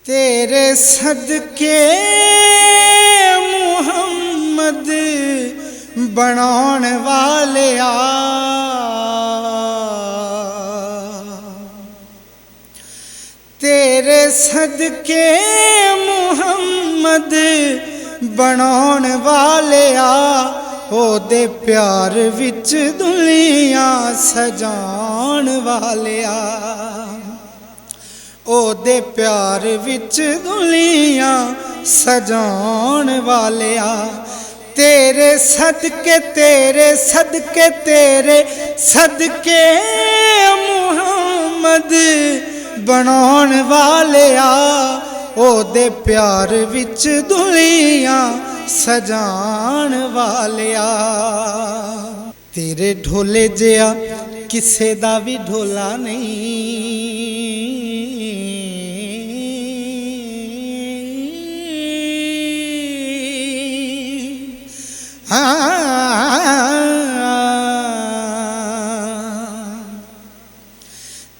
तेरे सदके मुहम्मद बनाने वाले तेरे सदके मुहम्मद बनाने वाले ओदे प्यार विच दुनिया सजान वाले ओदे प्यार विच दुनिया सजान वाले तेरे सदके मुहम्मद बनान वाले ओदे प्यार विच दुनिया सजान वाले तेरे ढोले जिया किसे दा भी ढोला नहीं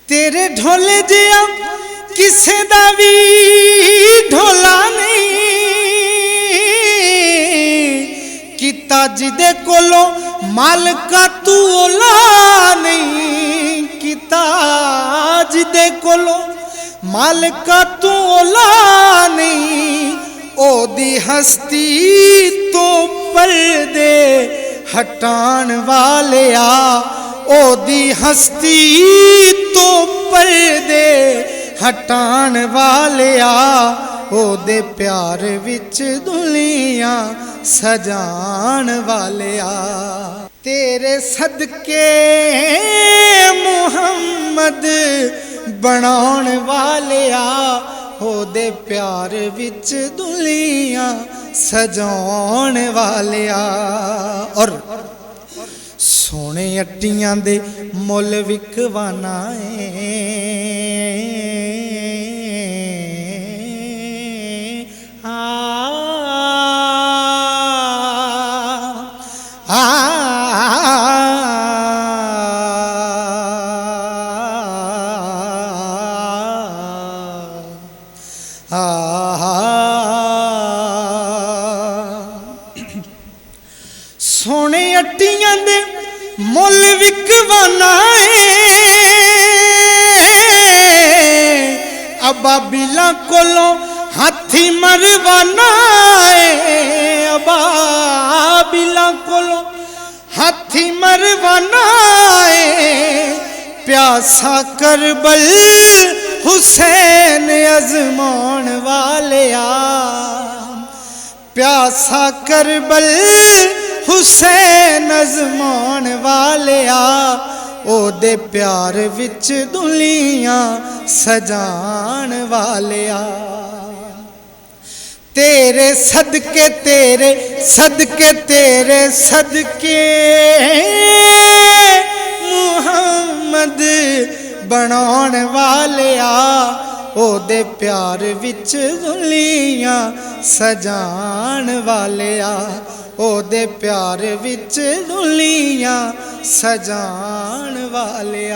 तेरे ढोले जिया किसे दा भी ढोला नहीं किता जिदे कोलो मालका तू ओला नहीं किता जिदे कोलो मालका तू ओला नहीं ओदी हस्ती तो पर्दे हटान वाले ओदी हस्ती तो पर्दे हटान वाले ओदे प्यार विच दुनिया सजान वाले तेरे सदके मुहम्मद बनान वाले ओदे प्यार विच दुनिया सजान वाले और सोने अट्टियां दे मुल विकवाना सोने अट्टियां दे मुल विकवाना अबाबिला कोलों हाथी मरवाना अबाबिला कोलों हाथी मरवाना प्यासा करबल हुसैन अजमान वाले प्यासा करबल हुसैन अजमान वाले ओदे प्यार विच दुनिया सजान वाले तेरे सदके मुहम्मद बनान वाले ओदे प्यार विच दुनिया सजान वाले ओदे प्यार विच दुनिया सजान वाले